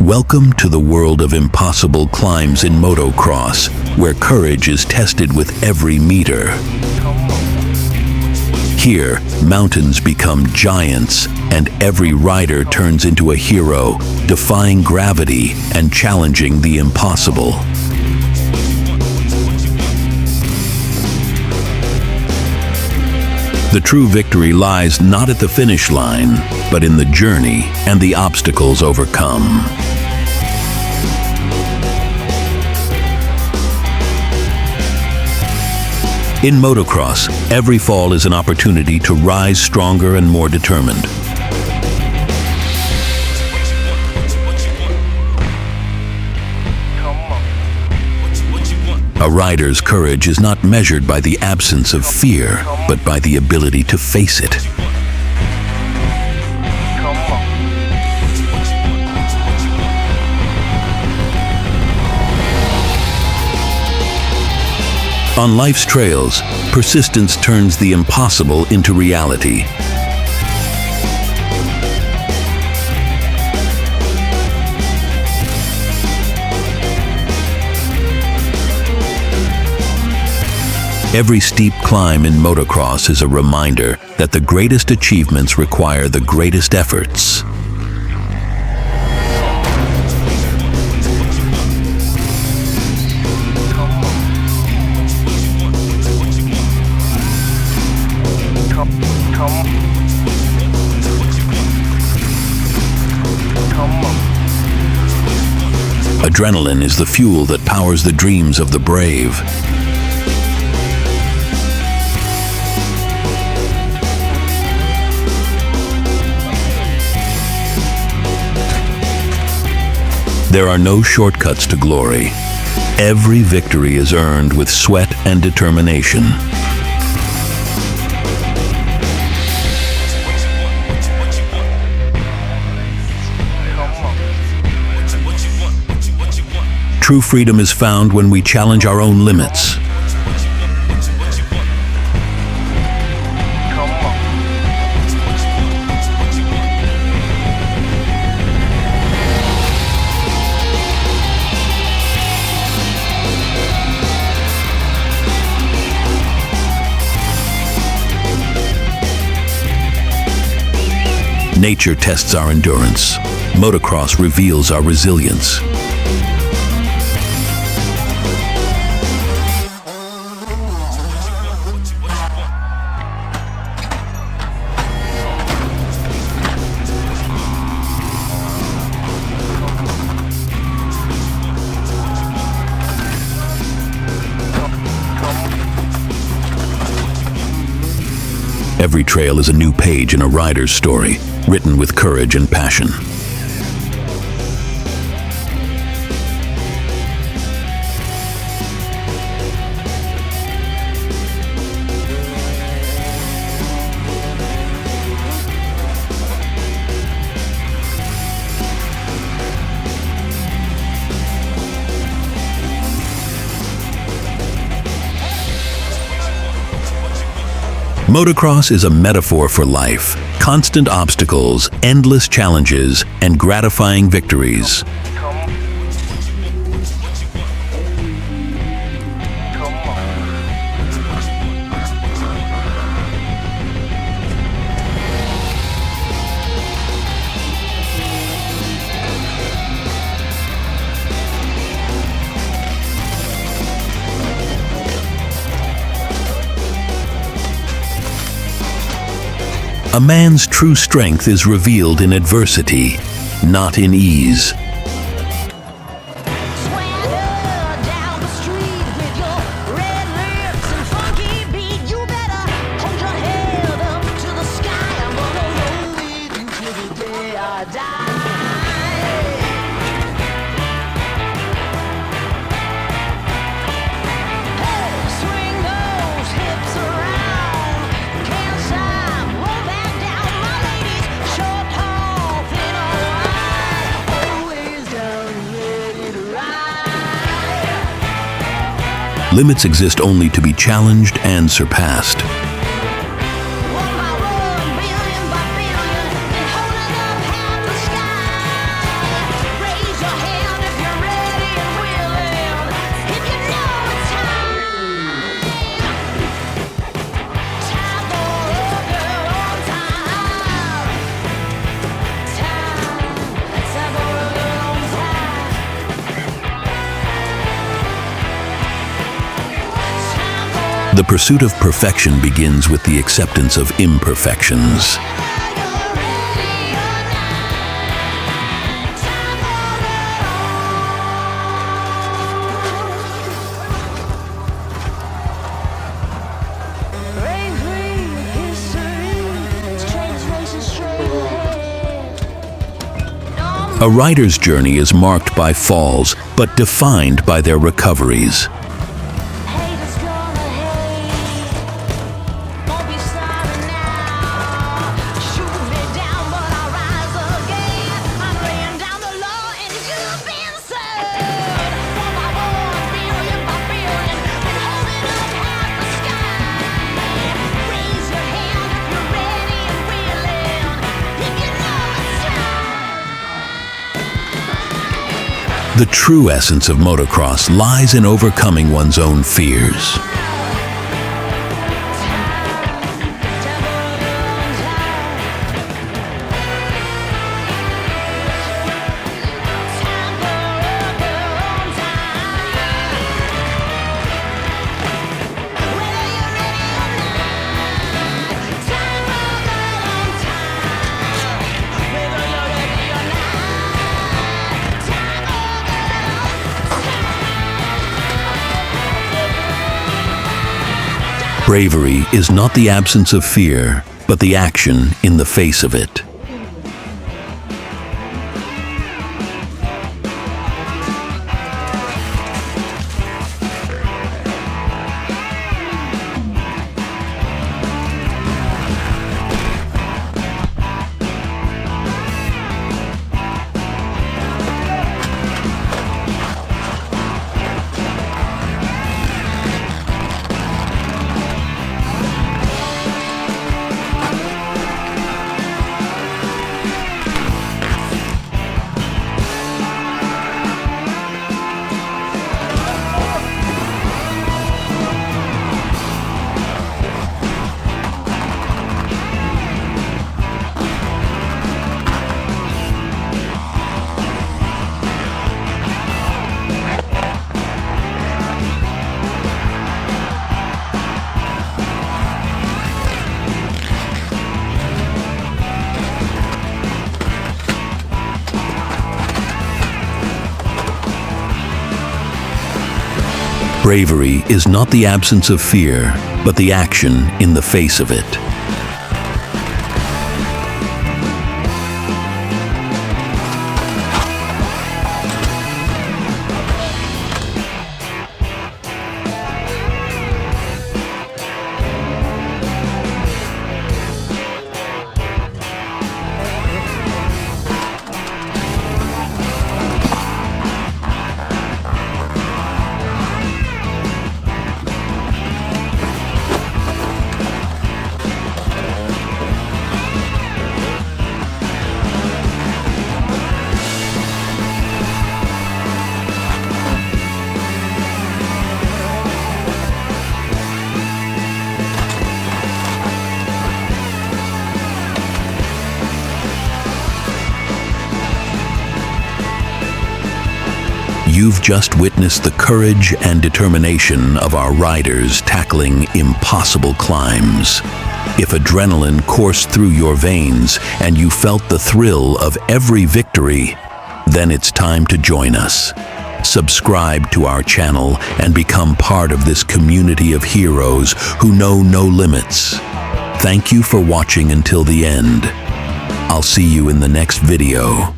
Welcome to the world of impossible climbs in motocross, where courage is tested with every meter. Here, mountains become giants, and every rider turns into a hero, defying gravity and challenging the impossible. The true victory lies not at the finish line, but in the journey and the obstacles overcome. In motocross, every fall is an opportunity to rise stronger and more determined. A rider's courage is not measured by the absence of fear, but by the ability to face it. On life's trails, persistence turns the impossible into reality. Every steep climb in motocross is a reminder that the greatest achievements require the greatest efforts. Adrenaline is the fuel that powers the dreams of the brave. There are no shortcuts to glory. Every victory is earned with sweat and determination. True freedom is found when we challenge our own limits. Nature tests our endurance. Motocross reveals our resilience. Every trail is a new page in a rider's story, written with courage and passion. Motocross is a metaphor for life, constant obstacles, endless challenges, and gratifying victories. A man's true strength is revealed in adversity, not in ease. Limits exist only to be challenged and surpassed. Raise The pursuit of perfection begins with the acceptance of imperfections. A rider's journey is marked by falls, but defined by their recoveries. The true essence of motocross lies in overcoming one's own fears. Bravery is not the absence of fear, but the action in the face of it. Bravery is not the absence of fear, but the action in the face of it. You've just witnessed the courage and determination of our riders tackling impossible climbs. If adrenaline coursed through your veins and you felt the thrill of every victory, then it's time to join us. Subscribe to our channel and become part of this community of heroes who know no limits. Thank you for watching until the end. I'll see you in the next video.